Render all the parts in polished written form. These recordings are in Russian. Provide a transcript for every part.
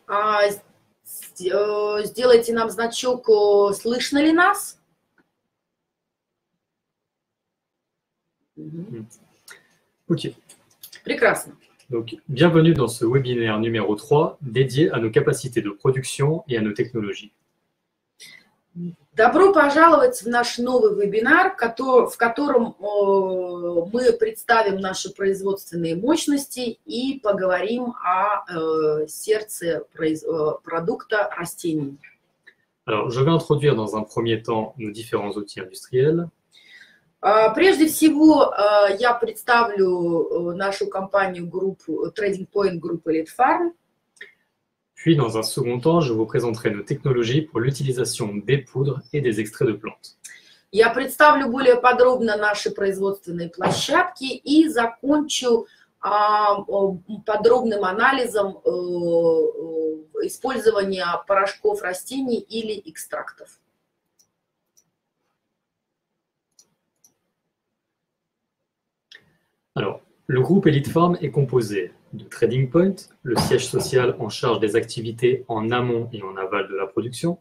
А, Сделайте нам значок, слышно ли нас? Ok. Прекрасно. Donc, bienvenue dans ce webinaire numéro 3 dédié à nos capacités de production et à nos technologies. Добро пожаловать в наш новый вебинар, в котором мы представим наши производственные мощности и поговорим о сердце продукта растений. Alors, je vais introduire dans un premier temps nos différents outils industriels. Прежде всего, я представлю нашу компанию, группу Trading Point Group Elite Farm. Puis, dans un second temps, je vous présenterai nos technologies pour l'utilisation des poudres et des extraits de plantes. Я представлю более подробно наши производственные площадки и закончу подробным анализом использования порошков растений или экстрактов. Alors, le groupe Elite Farm est composé de Trading Point, le siège social en charge des activités en amont et en aval de la production.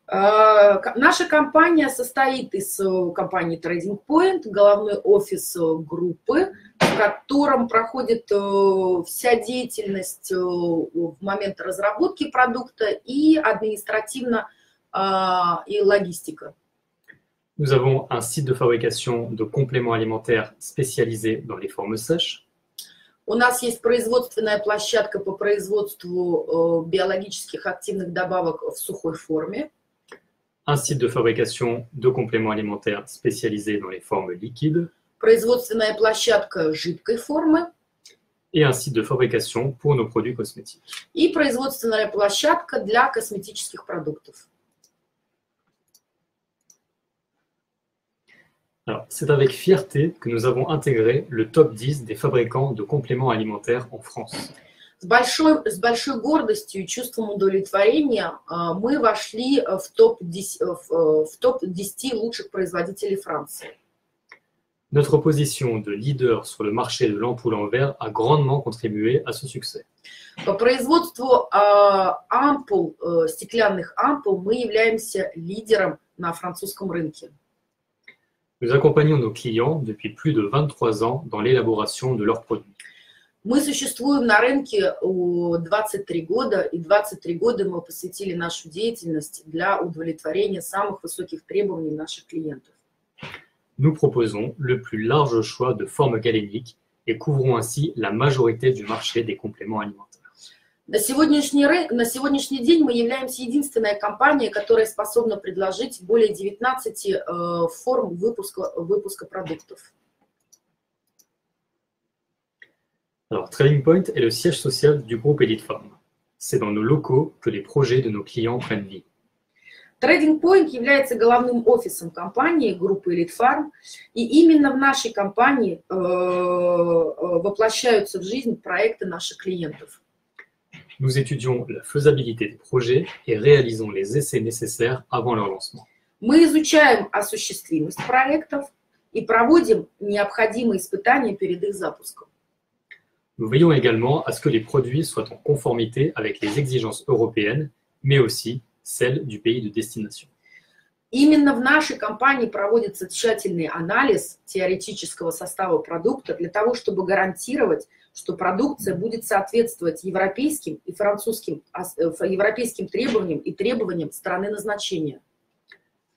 Наша компания состоит из компании Trading Point, головной офис группы, в котором проходит вся деятельность в момент разработки продукта и административно и логистика. Nous avons un site de fabrication de compléments alimentaires spécialisé dans les formes sèches. У нас есть производственная площадка по производству биологических активных добавок в сухой форме. Un site de fabrication de compléments alimentaires spécialisé dans les formes liquides. Производственная площадка жидкой формы. Et un site de fabrication pour nos produits cosmétiques. И производственная площадка для косметических продуктов. Alors, c'est avec fierté que nous avons intégré le top 10 des fabricants de compléments alimentaires en France. С большой гордостью и чувством удовлетворения мы вошли в топ-10 лучших производителей Франции. Notre position de leader sur le marché de l'ampoule en verre a grandement contribué à ce succès. По производству ампул, стеклянных ампул, мы являемся лидером на французском рынке. Nous accompagnons nos clients depuis plus de 23 ans dans l'élaboration de leurs produits. Мы существуем на рынке 23 года, и 23 года мы посвятили нашу деятельность для удовлетворения самых высоких требований наших клиентов. Nous proposons le plus large choix de formes galéniques et couvrons ainsi la majorité du marché des compléments alimentaires. На сегодняшний день мы являемся единственной компанией, которая способна предложить более 19 форм выпуска продуктов. Alors, Trading Point est le siège social du groupe Elite Farm. C'est dans nos locaux que les projets de nos clients prennent vie. Trading Point является головным офисом компании, группы Elite Farm, и именно в нашей компании воплощаются в жизнь проекты наших клиентов. Nous étudions la faisabilité des projets et réalisons les essais nécessaires avant leur lancement. Мы изучаем осуществимость проектов и проводим необходимые испытания перед их запуском. Nous veillons également à ce que les produits soient en conformité avec les exigences européennes, mais aussi celles du pays de destination. Именно в нашей компании проводится тщательный анализ теоретического состава продукта для того, чтобы гарантировать, что продукция будет соответствовать европейским и французским европейским требованиям и требованиям страны назначения.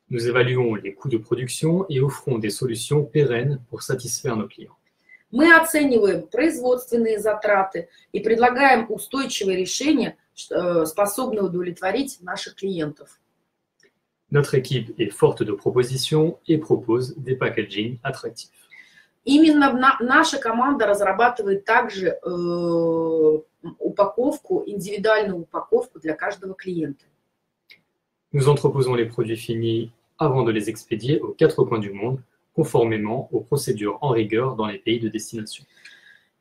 Nous évaluons les coûts de production et offrons des solutions pérennes pour satisfaire nos clients. Мы оцениваем производственные затраты и предлагаем устойчивые решения, способные удовлетворить наших клиентов. Notre équipe est forte de propositions et propose des packagings attractifs. Именно наша команда разрабатывает также упаковку, индивидуальную упаковку для каждого клиента. Nous entreposons les produits finis avant de les expédier aux 4 coins du monde, conformément aux procédures en vigueur dans les pays de destination.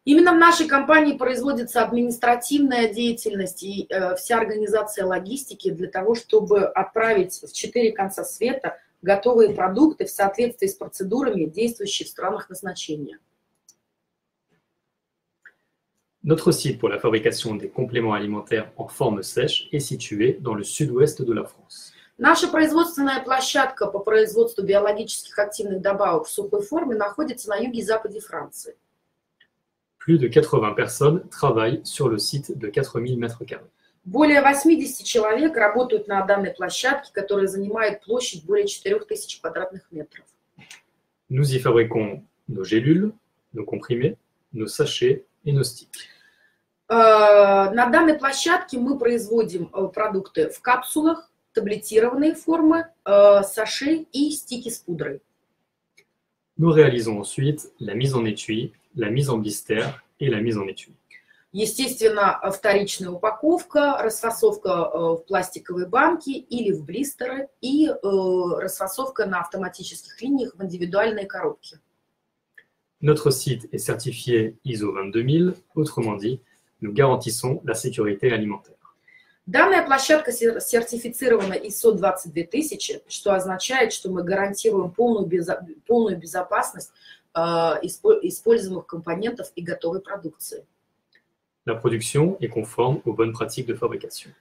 Именно в нашей компании производится административная деятельность и вся организация логистики для того, чтобы отправить в 4 конца света готовые продукты в соответствии с процедурами, действующими в странах назначения. Notre site pour la fabrication des compléments alimentaires en forme sèche est situé dans le sud-ouest de la France. Наша производственная площадка по производству биологических активных добавок в сухой форме находится на юге и западе Франции. Plus de 80 personnes travaillent sur le site de 4000 m². Более 80 человек работают на данной площадке, которая занимает площадь более 4000 квадратных метров. Nous y fabriquons nos gélules, nos comprimés, nos sachets et nos sticks. На данной площадке мы производим продукты в капсулах, таблетированные формы, саше и стики с пудрой. Nous réalisons ensuite la mise en étui, la mise en blister et la mise en étui. Естественно, вторичная упаковка, расфасовка в пластиковые банки или в блистеры и расфасовка на автоматических линиях в индивидуальные коробки. Notre site est certifié ISO 22000, autrement dit, nous garantissons la sécurité alimentaire. Данная площадка сертифицирована ISO 22000, что означает, что мы гарантируем полную безопасность используемых компонентов и готовой продукции. La production est conforme aux bonnes pratiques de fabrication.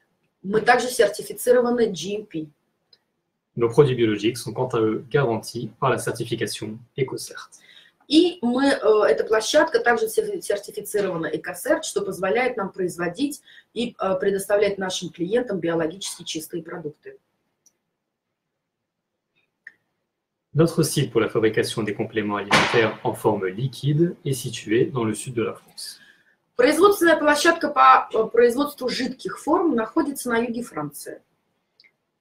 Мы также сертифицированы GMP. Nos produits biologiques sont quant à eux garantis par la certification EcoCert. И эта площадка также сертифицирована EcoCert, что позволяет нам производить и предоставлять нашим клиентам биологически чистые продукты. Notre site pour la fabrication des compléments alimentaires en forme liquide est situé dans le sud de la France. Производственная площадка по производству жидких форм находится на юге Франции.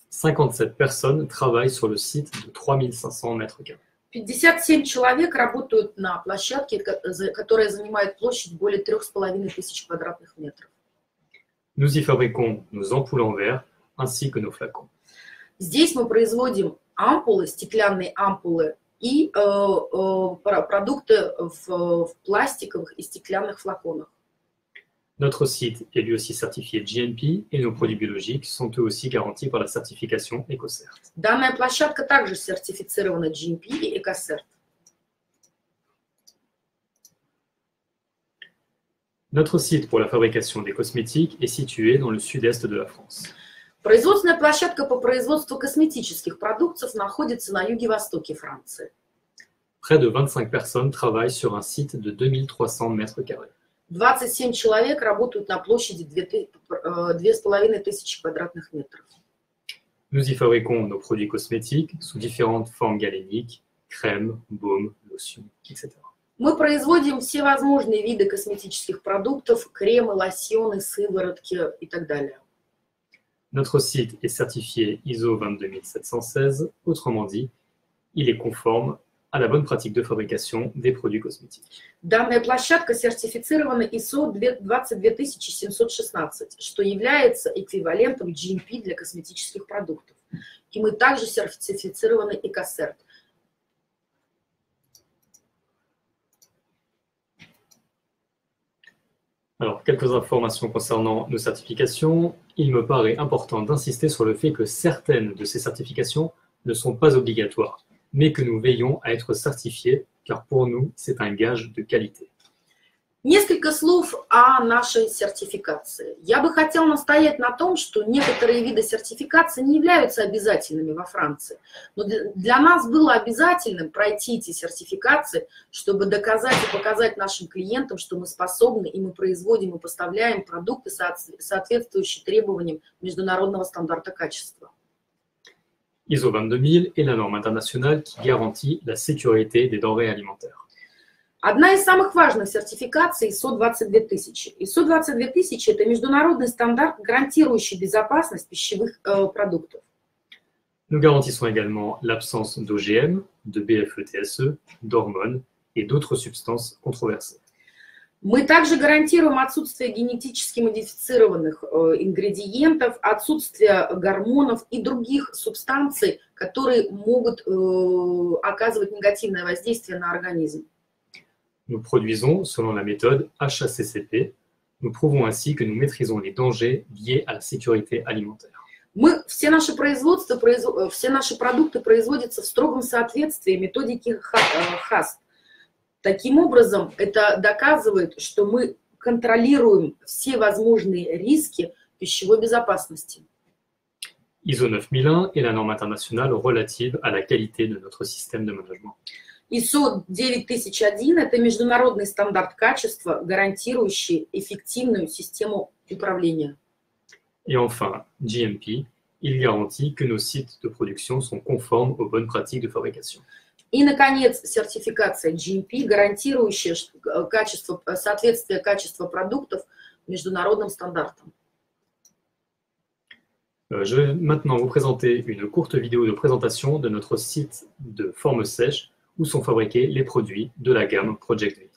57 personnes travaillent sur le site de 3500 m². 57 человек работают на площадке, которая занимает площадь более 3500 квадратных метров. Nous y fabriquons nos ampoules en verre ainsi que nos flacons. Здесь мы производим ампулы, стеклянные ампулы и продукты в пластиковых и стеклянных флаконах. Notre site est lui aussi certifié GMP et nos produits biologiques sont eux aussi garantis par la certification EcoCert. Данная площадка также сертифицирована GMP и EcoCert. Notre site pour la fabrication des cosmétiques est situé dans le sud-est de la France. Производственная площадка по производству косметических продуктов находится на юге-востоке Франции. Près de 25 personnes travaillent sur un site de 2300 m². 27 человек работают на площади 2500 квадратных метров. Nous y fabriquons nos produits cosmétiques sous différentes formes galéniques, crèmes, baumes, lotions, etc. Мы производим все возможные виды косметических продуктов, кремы, лосьоны, сыворотки и так далее. Notre site est certifié ISO 22716, autrement dit, il est conforme à la bonne pratique de fabrication des produits cosmétiques. Данная площадка сертифицирована ISO 22716, что является эквивалентом GMP для косметических продуктов. И мы также сертифицированы EcoCert. Alors, quelques informations concernant nos certifications. Il me paraît important d'insister sur le fait que certaines de ces certifications ne sont pas obligatoires, mais que nous veillons à être certifiés, car pour nous, c'est un gage de qualité. Несколько слов о нашей сертификации. Я бы хотела настоять на том, что некоторые виды сертификации не являются обязательными во Франции. Но для нас было обязательным пройти эти сертификации, чтобы доказать и показать нашим клиентам, что мы способны и мы производим и поставляем продукты, соответствующие требованиям международного стандарта качества. ISO 22000 est la norme internationale qui garantit la sécurité des denrées alimentaires. Одна из самых важных сертификаций ISO 22000. ISO 22000 – это международный стандарт, гарантирующий безопасность пищевых продуктов. Nous garantissons également l'absence d'OGM, de BFE-TSE, d'hormones et d'autres substances controversées. Мы также гарантируем отсутствие генетически модифицированных ингредиентов, отсутствие гормонов и других субстанций, которые могут оказывать негативное воздействие на организм. Nous produisons selon la méthode HACCP. Nous prouvons ainsi que nous maîtrisons les dangers liés à la sécurité alimentaire. Все наши продукты производятся в строгом соответствии методики HACCP. Таким образом, это доказывает, что мы контролируем все возможные риски пищевой безопасности. ISO 9001 est la norme internationale relative à la qualité de notre système de management. ISO 9001 – это международный стандарт качества, гарантирующий эффективную систему управления. Et enfin, GMP, il garantit que nos sites de production sont conformes aux bonnes pratiques de fabrication. И, наконец, сертификация GMP, гарантирующая качество, соответствие качества продуктов международным стандартам. Je vais maintenant vous présenter une courte vidéo de présentation de notre site de forme sèche où sont fabriqués les produits de la gamme Project V.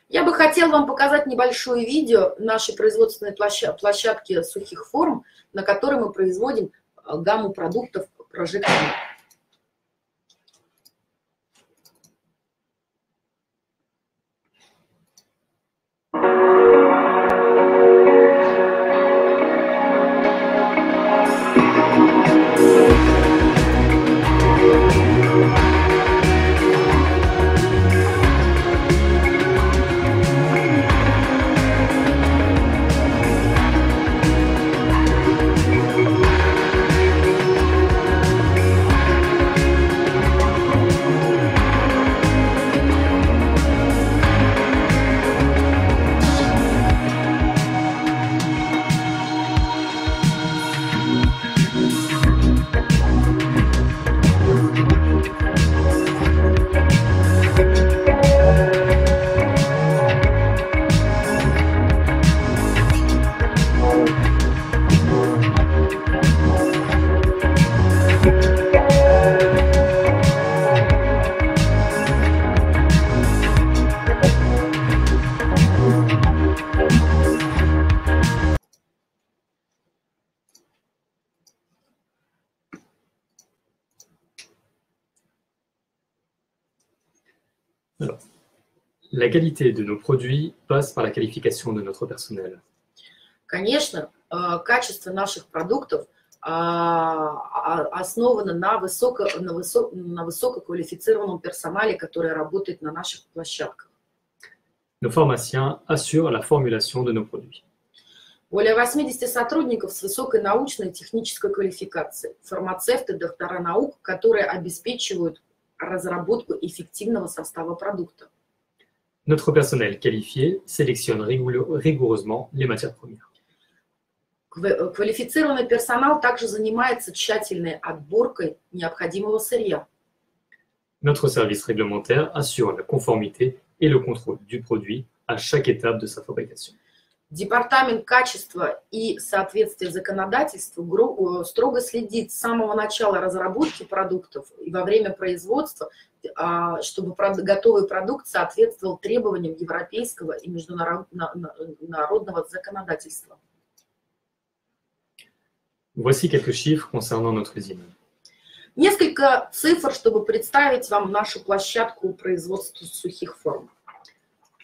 Я бы хотел вам показать небольшое видео нашей производственной площадки сухих форм, на которой мы производим гамму продуктов Project V. Alors, la qualité de nos produits passe par la qualification de notre personnel. Конечно, качество наших продуктов основано на высококвалифицированном персонале, который работает на наших площадках. Nos pharmaciens assurent la formulation de nos produits. Более 80 сотрудников с высокой научной и технической квалификацией, фармацевты, доктора наук, которые обеспечивают разработку эффективного состава продукта. Notre personnel qualifié sélectionne rigoureusement les matières premières. Квалифицированный персонал также занимается тщательной отборкой необходимого сырья. Notre service réglementaire assure la conformité et le contrôle du produit à chaque étape de sa fabrication. Департамент качества и соответствия законодательству строго следит с самого начала разработки продуктов и во время производства, чтобы готовый продукт соответствовал требованиям европейского и международного законодательства. Voici quelques chiffres concernant notre usine. Несколько цифр, чтобы представить вам нашу площадку производства сухих форм.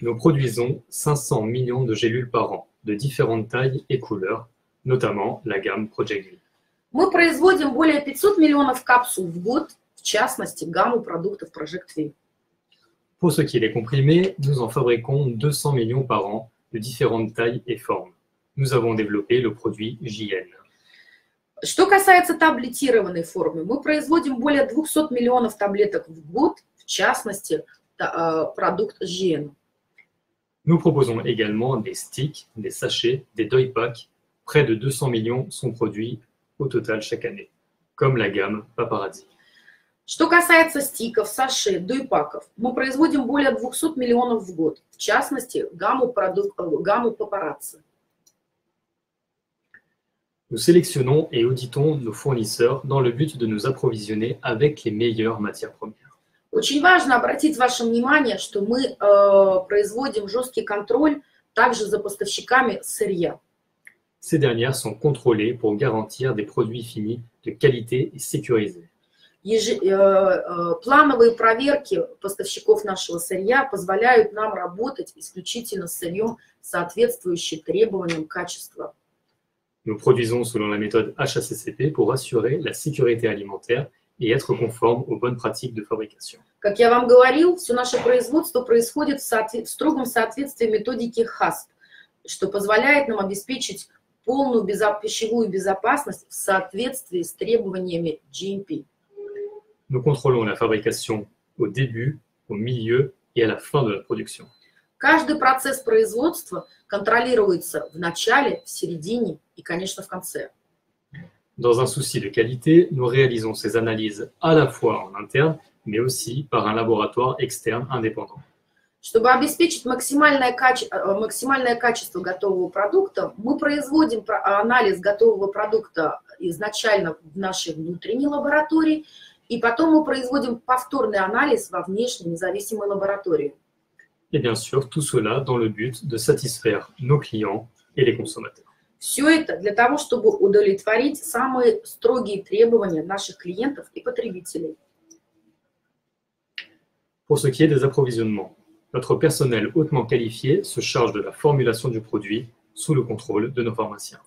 Nous produisons 500 millions de gélules par an, de différentes tailles et couleurs, notamment la gamme Project V. Мы производим более 500 миллионов капсул в год, в частности, гамму продуктов Project V. Pour ce qui est des comprimés, nous en fabriquons 200 millions par an, de différentes tailles et formes. Nous avons développé le produit JN. Что касается таблетированной формы, мы производим более 200 миллионов таблеток в год, в частности, продукт JN. Nous proposons également des sticks, des sachets, des doy-packs. Près de 200 millions sont produits au total chaque année, comme la gamme Paparazzi. Что касается стиков, саше, дойпаков, мы производим более 200 миллионов в год, в частности, гамму Paparazzi. Nous sélectionnons et auditons nos fournisseurs dans le but de nous approvisionner avec les meilleures matières premières. Очень важно обратить ваше внимание, что мы производим жесткий контроль также за поставщиками сырья. Ces dernières sont contrôlées pour garantir des produits finis de qualité et sécurisés. Плановые проверки поставщиков нашего сырья позволяют нам работать исключительно с сырьем, соответствующим требованиям качества. Nous produisons selon la méthode HACCP pour assurer la sécurité alimentaire et être conforme aux bonnes pratiques de fabrication. Как я вам говорил, все наше производство происходит в строгом соответствии методики HACCP. что позволяет нам обеспечить полную пищевую безопасность в соответствии с требованиями GMP. Nous contrôlons la fabrication au début, au milieu et à la fin de la production. Каждый процесс производства контролируется в начале, в середине и, конечно, в конце. Dans un souci de qualité, nous réalisons ces analyses à la fois en interne, mais aussi par un laboratoire externe indépendant. Чтобы обеспечить максимальное качество готового продукта, мы производим анализ готового продукта изначально в нашей внутренней лаборатории, и потом мы производим повторный анализ во внешней независимой лаборатории. Et bien sûr, tout cela dans le but de satisfaire nos clients et les consommateurs. Все это для того, чтобы удовлетворить самые строгие требования наших клиентов и потребителей. Pour ce qui est des approvisionnements, notre personnel hautement qualifié se charge de la formulation du produit sous le contrôle de nos pharmaciens.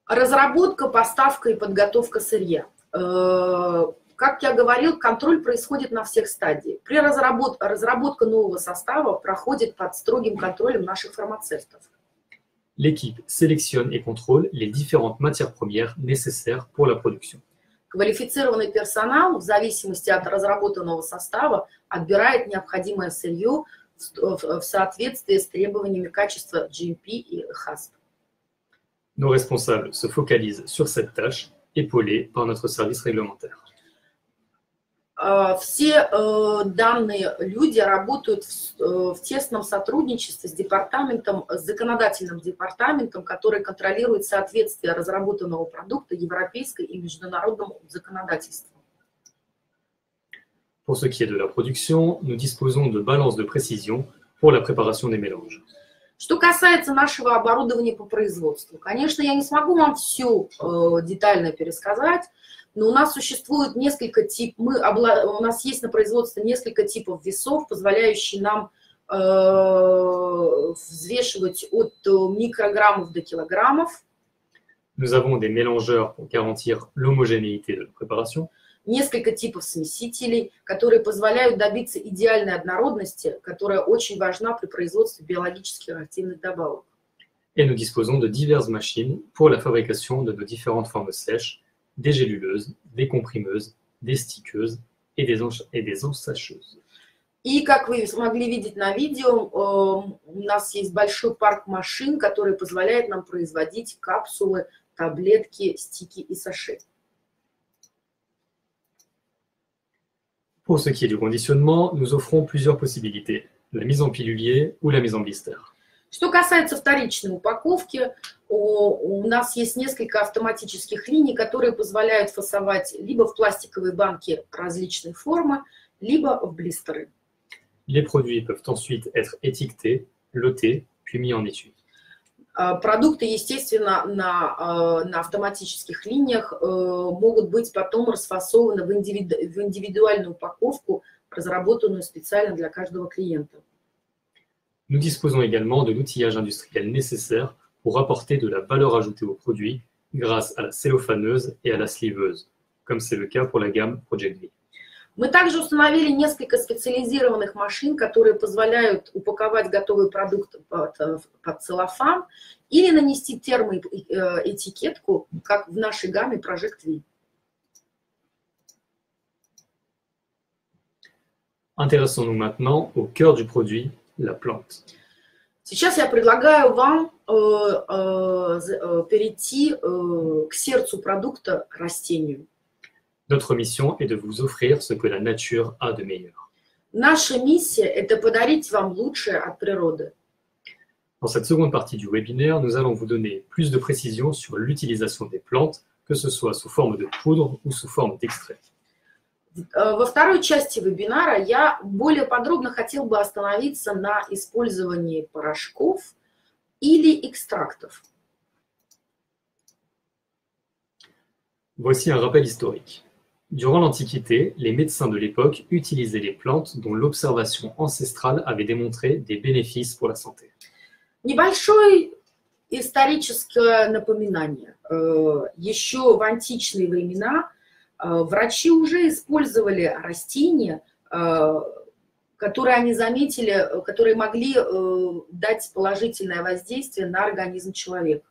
Разработка, поставка и подготовка сырья. Как я говорил, контроль происходит на всех стадиях. Разработка нового состава проходит под строгим контролем наших фармацевтов. L'équipe sélectionne et contrôle les différentes matières premières nécessaires pour la production. Квалифицированный персонал, в зависимости от разработанного состава, отбирает необходимое сырье в соответствии с требованиями качества GMP и HACCP. Nos responsables se focalisent sur cette tâche, épaulés par notre service réglementaire. Все данные люди работают в тесном сотрудничестве с законодательным департаментом, который контролирует соответствие разработанного продукта европейской и международному законодательству. Pour ce qui est de la production, nous disposons de balances de précision pour la préparation des mélanges. Что касается нашего оборудования по производству, конечно, я не смогу вам все детально пересказать, но у нас существует несколько типов, у нас есть на производстве несколько типов весов, позволяющие нам взвешивать от микрограммов до килограммов. Nous avons des mélangeurs pour garantir l'homogénéité de la préparation. Несколько типов смесителей, которые позволяют добиться идеальной однородности, которая очень важна при производстве биологически активных добавок. Et nous disposons de diverses machines pour la fabrication de nos différentes formes sèches, des géluleuses, des comprimeuses, des stickeuses et des ensacheuses. И, как вы смогли видеть на видео, у нас есть большой парк машин, который позволяет нам производить капсулы, таблетки, стики и саше. Pour ce qui est du conditionnement, nous offrons plusieurs possibilités, la mise en pilulier ou la mise en blister. Что касается вторичной упаковки, у нас есть несколько автоматических линий, которые позволяют фасовать либо в пластиковые банки различной формы, либо в блистеры. Les produits peuvent ensuite être étiquetés, lotés, puis mis en étui. Продукты, естественно, на автоматических линиях могут быть потом расфасованы в индивидуальную упаковку, разработанную специально для каждого клиента. Nous disposons également de l'outillage industriel nécessaire pour apporter de la valeur ajoutée aux produits grâce à la cellophaneuse et à la sleeveuse, comme c'est le cas pour la gamme Project V. Мы также установили несколько специализированных машин, которые позволяют упаковать готовый продукт под целлофан или нанести термоэтикетку, как в нашей гамме Project V. Intéressons-nous maintenant au cœur du produit, la plante. Сейчас я предлагаю вам перейти к сердцу продукта, растению. Notre mission est de vous offrir ce que la nature a de meilleur. Наша миссия – это подарить вам лучшее от природы. Dans cette seconde partie du webinaire, nous allons vous donner plus de précisions sur l'utilisation des plantes, que ce soit sous forme de poudre ou sous forme d'extrait. Во второй части вебинара я более подробно хотел бы остановиться на использовании порошков или экстрактов. Voici un rappel historique. Durant l'Antiquité, les médecins de l'époque utilisaient les plantes dont l'observation ancestrale avait démontré des bénéfices pour la santé. Небольшое историческое напоминание. Еще в античные времена врачи уже использовали растения, которые они заметили, которые могли дать положительное воздействие на организм человека.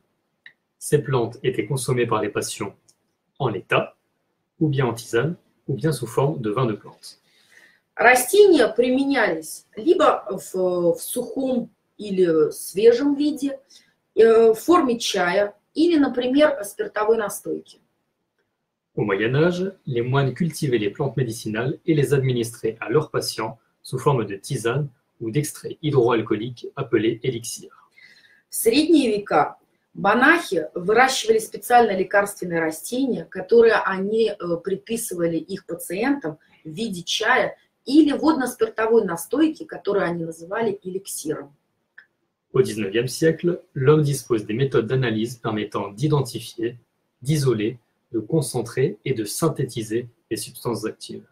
Ces plantes étaient consommées par les patients en l'état, ou bien en tisane, ou bien sous forme de vin de plante. Растения применялись либо в сухом или свежем виде, в форме чая, или, например, спиртовой настойки. Au Moyen Âge, les moines cultivaient les plantes médicinales et les administraient à leurs patients sous forme de tisane ou d'extrait hydroalcoolique appelé élixir. В средние века монахи выращивали специально лекарственные растения, которые они предписывали их пациентам в виде чая или водно-спиртовой настойки, которую они называли эликсиром. Au XIXe siècle, l'homme dispose des méthodes d'analyse permettant d'identifier, d'isoler, de concentrer et de synthétiser les substances actives.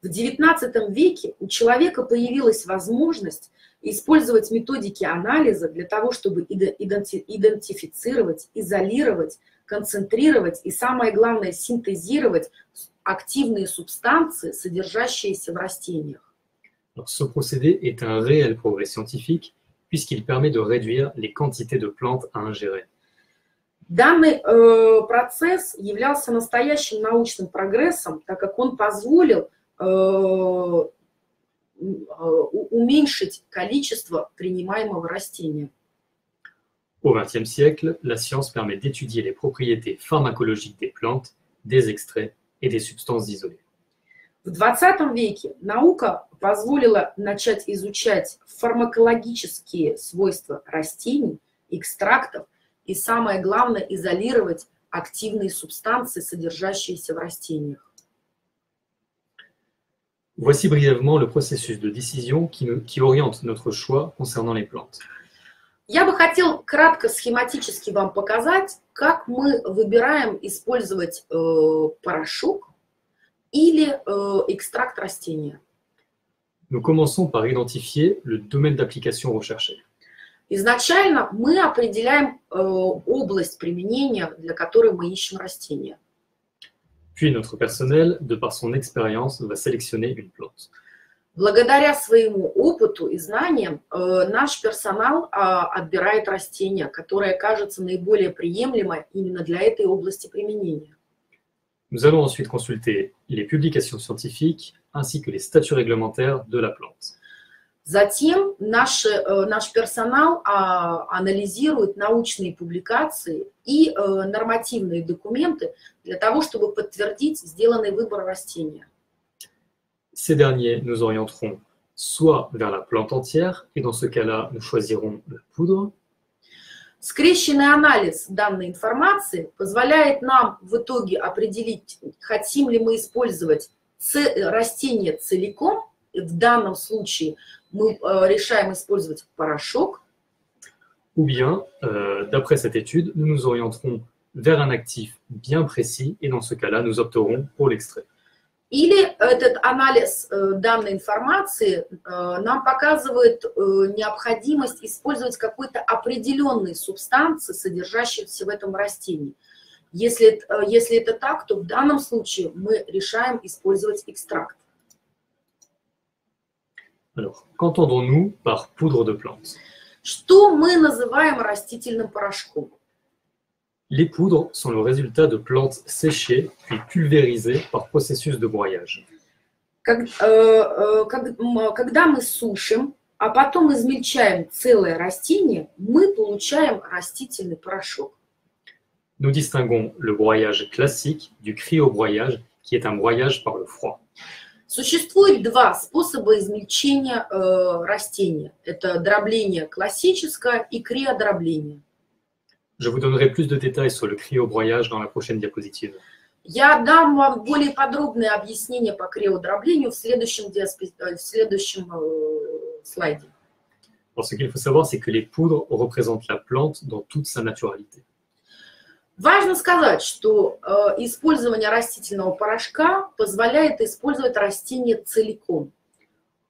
В XIX веке у человека появилась возможность использовать методики анализа для того, чтобы идентифицировать, изолировать, концентрировать и, самое главное, синтезировать активные субстанции, содержащиеся в растениях. Alors, ce procédé est un réel progrès scientifique puisqu'il permet de réduire les quantités de plantes à ingérer. Данный процесс являлся настоящим научным прогрессом, так как он позволил уменьшить количество принимаемого растения. Au XXe siècle, la science permet d'étudier les propriétés pharmacologiques des plantes, des extraits et des substances isolées. В XX веке наука позволила начать изучать фармакологические свойства растений, экстрактов и, самое главное, изолировать активные субстанции, содержащиеся в растениях. Voici brièvement le processus de décision qui oriente notre choix concernant les plantes. Я бы хотел кратко схематически вам показать, как мы выбираем использовать порошок или экстракт растения. Nous commençons par identifier le domaine d'application recherché. Изначально мы определяем область применения, для которой мы ищем растения. Puis notre personnel, de par son expérience, va sélectionner une plante. Благодаря своему опыту и знаниям наш персонал отбирает растение, которое кажется наиболее приемлемо именно для этой области применения. Nous allons ensuite consulter les publications scientifiques ainsi que les statuts réglementaires de la plante. Затем наш персонал анализирует научные публикации и нормативные документы для того, чтобы подтвердить сделанный выбор растения. Ces derniers nous orienteront soit vers la plante entière, et dans ce cas-là, nous choisirons la poudre. Скрещенный анализ данной информации позволяет нам в итоге определить, хотим ли мы использовать растение целиком. В данном случае мы решаем использовать порошок. Ou bien, d'après cette étude, nous nous orienterons vers un actif bien précis, et dans ce cas-là, nous opterons pour l'extrait. Или этот анализ данной информации нам показывает необходимость использовать какой-то определенной субстанции, содержащейся в этом растении. Если это так, то в данном случае мы решаем использовать экстракт. Alors, qu'entendons-nous par poudre de plante? Что мы называем растительным порошком? Les poudres sont le résultat de plantes séchées puis pulvérisées par processus de broyage. Когда мы сушим, а потом измельчаем целое растение, мы получаем растительный порошок. Nous distinguons le broyage classique du cryobroyage, qui est un broyage par le froid. Существует два способа измельчения растения. Это дробление классическое и криодробление. Je vous donnerai plus de détails sur le cryobroyage dans la prochaine diapositive. Я дам вам более подробное объяснение по криодроблению в следующем слайде. Alors, ce qu'il faut savoir, c'est que les poudres représentent la plante dans toute sa naturalité. Важно сказать, что использование растительного порошка позволяет использовать растение целиком.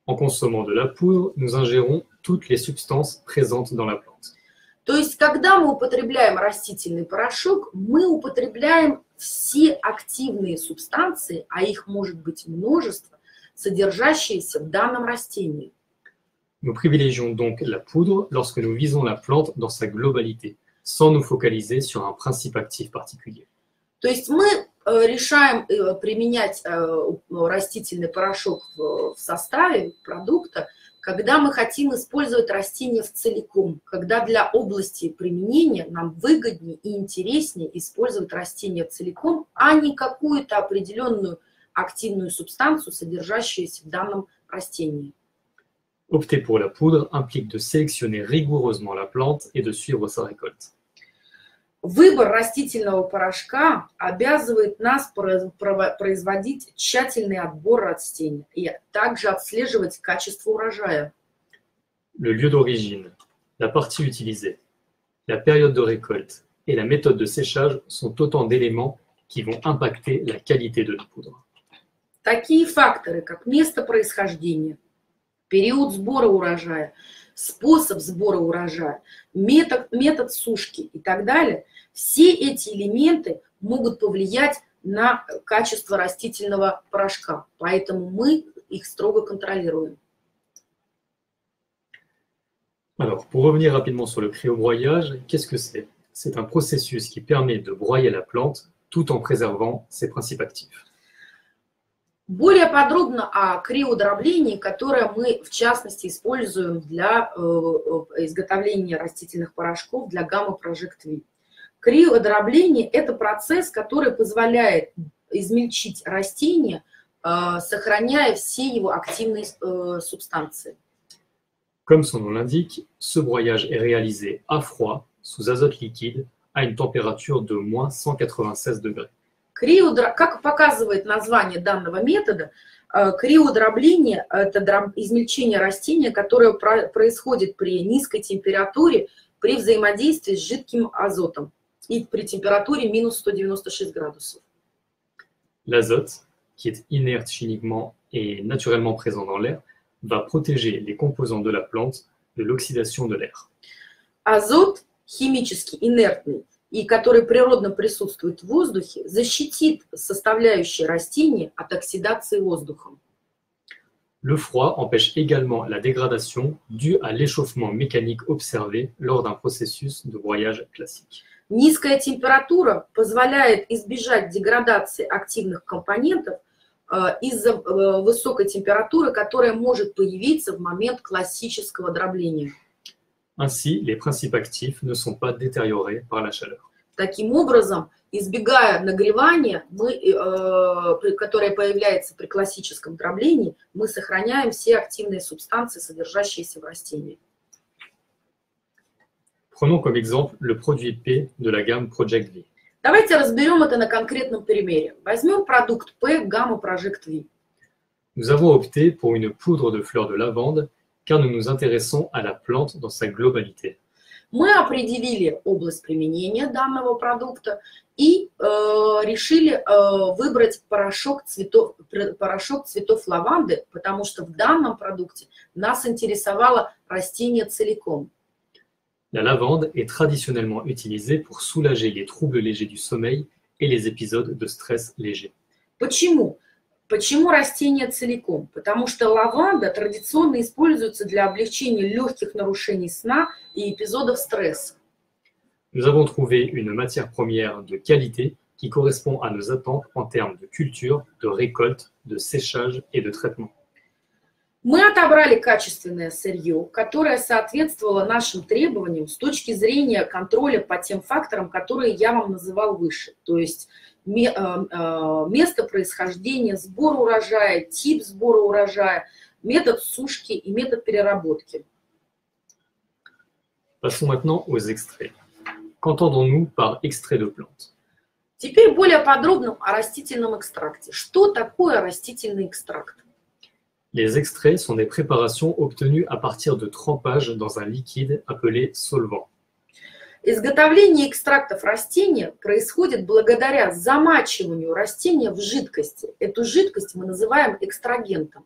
En consommant de la poudre, nous ingérons toutes les substances présentes dans la plante. То есть, когда мы употребляем растительный порошок, мы употребляем все активные субстанции, а их может быть множество, содержащиеся в данном растении. Nous privilégions donc la poudre lorsque nous visons la plante dans sa globalité, sans nous focaliser sur un principe actif particulier. То есть мы решаем применять растительный порошок в составе продукта, когда мы хотим использовать растение в целиком, когда для области применения нам выгоднее и интереснее использовать растение целиком, а не какую-то определенную активную субстанцию, содержащуюся в данном растении. Opter pour la poudre implique de sélectionner rigoureusement la plante et de suivre sa récolte. Выбор растительного порошка обязывает нас производить тщательный отбор растений и также отслеживать качество урожая. Le lieu d'origine, la partie utilisée, la période de récolte et la méthode de séchage sont autant d'éléments qui vont impacter la qualité de la poudre. Такие факторы, как место происхождения, период сбора урожая, способ сбора урожая, метод сушки и так далее, все эти элементы могут повлиять на качество растительного порошка, поэтому мы их строго контролируем. Alors, pour revenir rapidement sur le cryobroyage, qu'est-ce que c'est? C'est un processus qui permet de broyer la plante tout en préservant ses principes actifs. Более подробно о криодроблении, которое мы, в частности, используем для изготовления растительных порошков для Gamma Project V. Криодробление – это процесс, который позволяет измельчить растение, сохраняя все его активные субстанции. Comme son nom l'indique, ce broyage est réalisé à froid, sous azote liquide, à une température de moins 196 degrés. Как показывает название данного метода, криодробление – это измельчение растения, которое происходит при низкой температуре, при взаимодействии с жидким азотом и при температуре минус 196 градусов. L'azote, qui est inerte chimiquement et naturellement présent dans l'air, va protéger les composants de la plante de l'oxydation de l'air. Азот, химически инертный, и который природно присутствует в воздухе, защитит составляющие растения от оксидации воздухом. Le froid empêche également la dégradation due à l'échauffement mécanique observé lors d'un processus de broyage classique. Низкая температура позволяет избежать деградации активных компонентов из-за высокой температуры, которая может появиться в момент классического дробления. Ainsi, les principes actifs ne sont pas détériorés par la chaleur. Таким образом, избегая нагревания, которое появляется при классическом дроблении, мы сохраняем все активные субстанции, содержащиеся в растении. Prenons comme exemple le produit P de la gamme Project V. Давайте разберем это на конкретном примере. Возьмем продукт P Gamma Project V. Nous avons opté pour une poudre de fleurs de lavande car nous nous intéressons à la plante dans sa globalité. Мы определили область применения данного продукта и решили выбрать порошок цветов лаванды, потому что в данном продукте нас интересовало растение целиком. La lavande est traditionnellement utilisée pour soulager les troubles légers du sommeil et les épisodes de stress léger. Почему? Почему растение целиком? Потому что лаванда традиционно используется для облегчения легких нарушений сна и эпизодов стресса. Nous avons trouvé une matière première de qualité qui correspond à nos attentes en termes de culture, de récolte, de séchage et de traitement. Мы отобрали качественное сырье, которое соответствовало нашим требованиям с точки зрения контроля по тем факторам, которые я вам называл выше. То есть место происхождения, сбор урожая, тип сбора урожая, метод сушки и метод переработки. Passons maintenant aux extraits. Qu'entendons-nous par extrait de plante? Теперь более подробно о растительном экстракте. Что такое растительный экстракт? Les extraits sont des préparations obtenues à partir de trempage dans un liquide appelé solvant. Изготовление экстрактов растения происходит благодаря замачиванию растения в жидкости. Эту жидкость мы называем экстрагентом.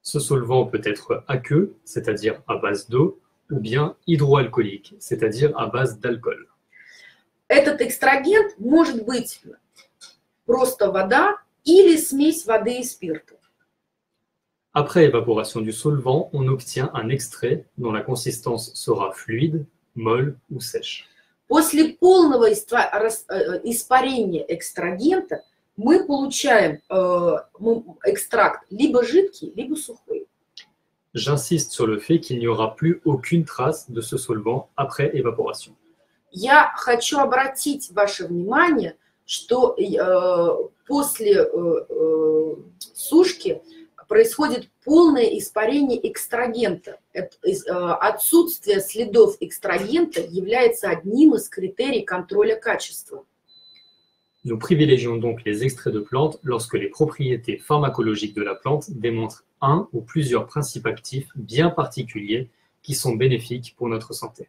Ce solvant peut être aqueux, c'est-à-dire à base d'eau, ou bien hydroalcoolique, c'est-à-dire à base d'alcool. Этот экстрагент может быть просто вода или смесь воды и спирта. Après évaporation du solvant, on obtient un extrait dont la consistance sera fluide, molle ou sèche. После полного испарения экстрагента мы получаем экстракт либо жидкий, либо сухой. J'insiste sur le fait qu'il n'y aura plus aucune trace de ce solvant après évaporation. Я хочу обратить ваше внимание, что после сушки происходит полное испарение экстрагента. Отсутствие следов экстрагента является одним из критерий контроля качества. Nous privilégions donc les extraits de plantes lorsque les propriétés pharmacologiques de la plante démontrent un ou plusieurs principes actifs bien particuliers qui sont bénéfiques pour notre santé.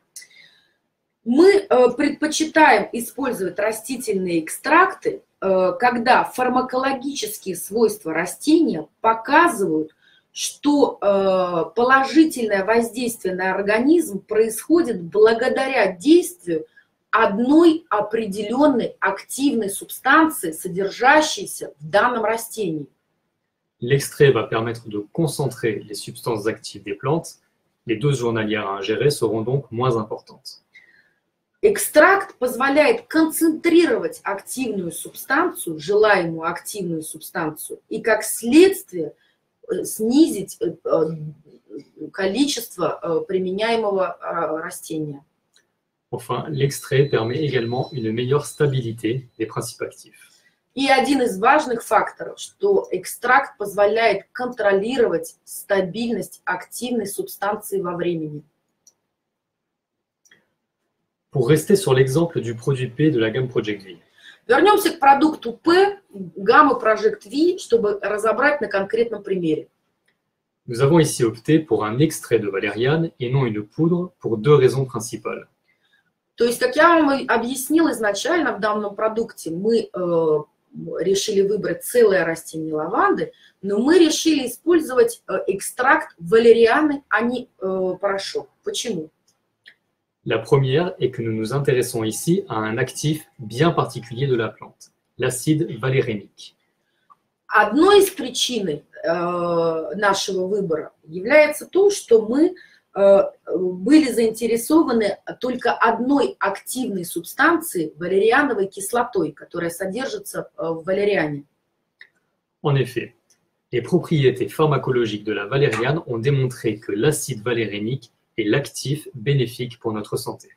Мы предпочитаем использовать растительные экстракты, когда фармакологические свойства растения показывают, что положительное воздействие на организм происходит благодаря действию одной определенной активной субстанции, содержащейся в данном растении. L'extrait va permettre de concentrer les substances actives des plantes. Les doses journalières à ingérer seront donc moins importantes. Экстракт позволяет концентрировать активную субстанцию, желаемую активную субстанцию, и как следствие снизить количество применяемого растения. Enfin, l'extrait permet également une meilleure stabilité des principes actifs. И один из важных факторов, что экстракт позволяет контролировать стабильность активной субстанции во времени. Pour rester sur l'exemple du produit P de la gamme Project V. Вернемся к продукту P, гаммы Project V, чтобы разобрать на конкретном примере. Nous avons ici opté pour un extrait de valériane et non une poudre pour deux raisons principales. То есть, как я вам объяснила изначально, в данном продукте мы решили выбрать целое растение лаванды, но мы решили использовать экстракт валерианы, а не порошок. Почему? La première est que nous nous intéressons ici à un actif bien particulier de la plante, l'acide valérénique. Одной из причин нашего выбора является то, что мы были заинтересованы только одной активной субстанцией, валериановой кислотой, которая содержится в валериане. En effet, les propriétés pharmacologiques de la valériane ont démontré que l'acide valérénique est l'actif bénéfique pour notre santé.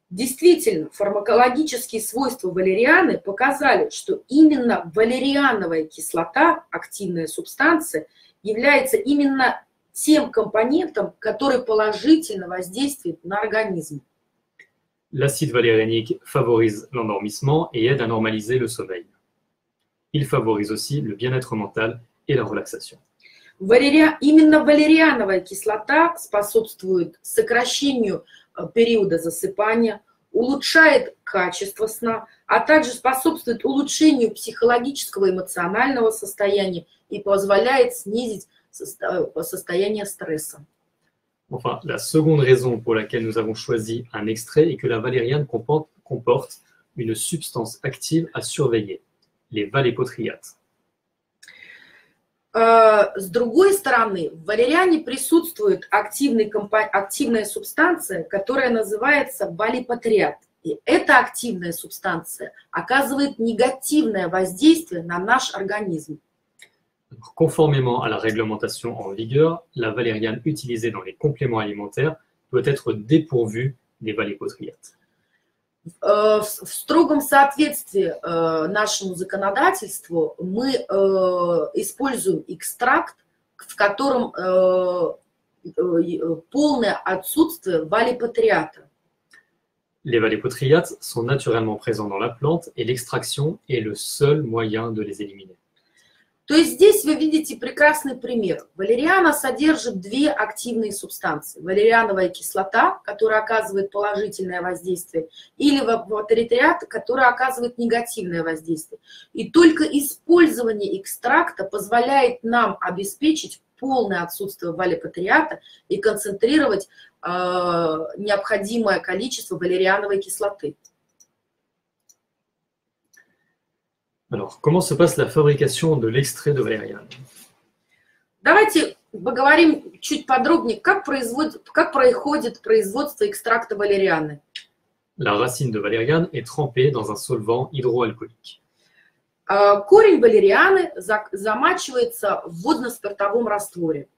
Действительно, фармакологические свойства валерианы показали, что именно валериановая кислота, активная субстанция, является именно тем компонентом, который положительно воздействует на организм. L'acide valérénique favorise l'endormissement et aide à normaliser le sommeil. Il favorise aussi le bien-être mental et la relaxation. Именно валериановая кислота способствует сокращению периода засыпания, улучшает качество сна, а также способствует улучшению психологического и эмоционального состояния и позволяет снизить состояние стресса. Enfin, la seconde raison pour laquelle nous avons choisi un extrait est que la valériane comporte une substance active à surveiller, les vallépotriates. С другой стороны, в валериане присутствует активная субстанция, которая называется валлипатриат. И эта активная субстанция оказывает негативное воздействие на наш организм. Conformément à la réglementation en vigueur, la valériane utilisée dans les compléments alimentaires doit être dépourvue des vallépotriates. В строгом соответствии нашему законодательству мы используем экстракт, в котором полное отсутствие валлипатриата. Les vallépotriates sont naturellement présents dans la plante et l'extraction est le seul moyen de les éliminer. То есть здесь вы видите прекрасный пример. Валериана содержит две активные субстанции. Валериановая кислота, которая оказывает положительное воздействие, или валлипатриат, который оказывает негативное воздействие. И только использование экстракта позволяет нам обеспечить полное отсутствие валлипатриата и концентрировать необходимое количество валериановой кислоты. Alors, comment se passe la fabrication de l'extrait de valériane? Давайте поговорим чуть подробнее, как происходит производство экстракта валерианы. La racine de valériane est trempée dans un solvant hydroalcoolique. Корень валерианы замачивается в водно-спиртовом растворе.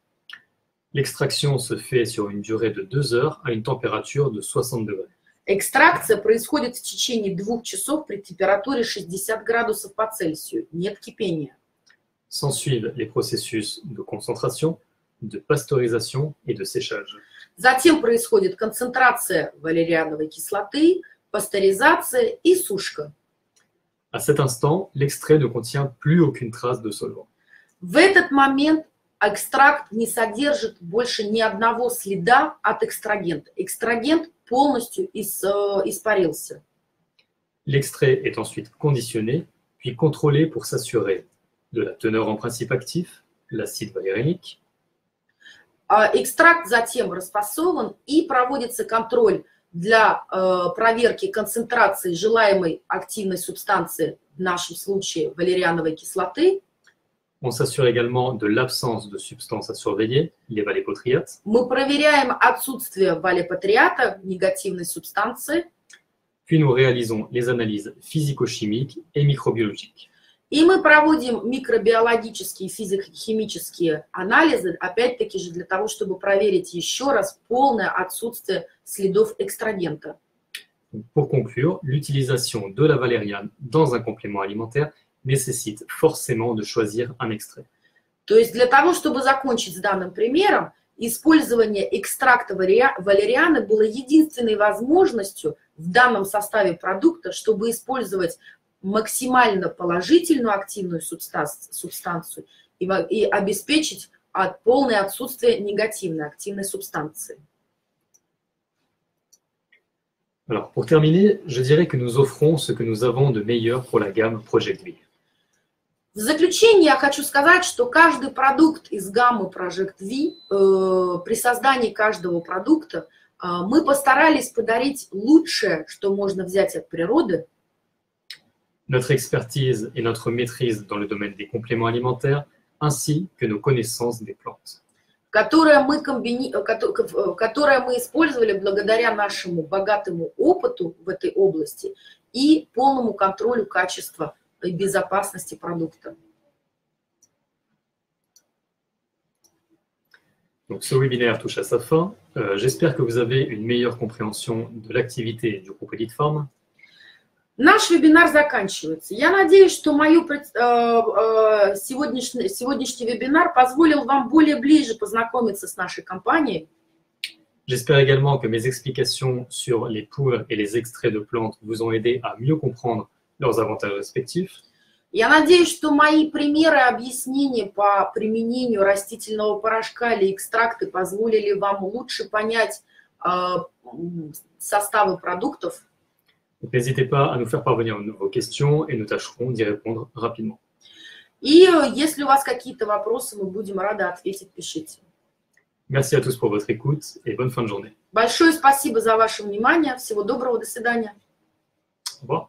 L'extraction se fait sur une durée de 2 heures à une température de 60 degrés. Экстракция происходит в течение 2 часов при температуре 60 градусов по Цельсию. Нет кипения. S'ensuivent les processus de concentration, de pasteurisation et de séchage. Затем происходит концентрация валериановой кислоты, пастеризация и сушка. À cet instant, l'extrait ne contient plus aucune trace de solvant. В этот момент экстракт не содержит больше ни одного следа от экстрагента. Экстрагент полностью испарился. L'extrait est ensuite conditionné, puis contrôlé pour s'assurer de la teneur en principe actif, l'acide valérianique, Экстракт затем расфасован и проводится контроль для проверки концентрации желаемой активной субстанции, в нашем случае валериановой кислоты. On s'assure également de l'absence de substances à surveiller, les valépotriates, Мы проверяем отсутствие валепатриата, негативной субстанции, puis nous réalisons les analyses physico-chimiques et microbiologiques. и мы проводим микробиологические и физико-химические анализы, опять-таки же для того, чтобы проверить еще раз полное отсутствие следов экстрагента. Pour conclure, l'utilisation de la valériane dans un complément alimentaire nécessite forcément de choisir un extrait. То есть для того, чтобы закончить с данным примером, использование экстракта валерианы было единственной возможностью в данном составе продукта, чтобы использовать максимально положительную активную субстанцию и обеспечить полное отсутствие негативной активной субстанции. Alors, pour terminer, je dirais que nous offrons ce que nous avons de meilleur pour la gamme Project V. В заключение я хочу сказать, что каждый продукт из гаммы Project V, при создании каждого продукта, мы постарались подарить лучшее, что можно взять от природы. Notre expertise et notre maîtrise dans le domaine des compléments alimentaires, ainsi que nos connaissances des plantes. Которое мы использовали благодаря нашему богатому опыту в этой области и полному контролю качества и безопасности продукта. Donc, ce webinaire touche à sa fin. J'espère que vous avez une meilleure compréhension de l'activité du groupe Elite Farm. Наш вебинар заканчивается. Я надеюсь, что сегодняшний вебинар позволил вам более ближе познакомиться с нашей компанией. J'espère également que mes explications sur les poudres et les extraits de plantes vous ont aidé à mieux comprendre leurs avantages respectifs. Я надеюсь, что мои примеры и объяснения по применению растительного порошка или экстракты позволили вам лучше понять составы продуктов. N'hésitez pas à nous faire parvenir vos questions et nous tâcherons d'y répondre rapidement. И если у вас какие-то вопросы, мы будем рады ответить, пишите. Merci à tous pour votre écoute et bonne fin de journée. Большое спасибо за ваше внимание. Всего доброго, до свидания. Au revoir.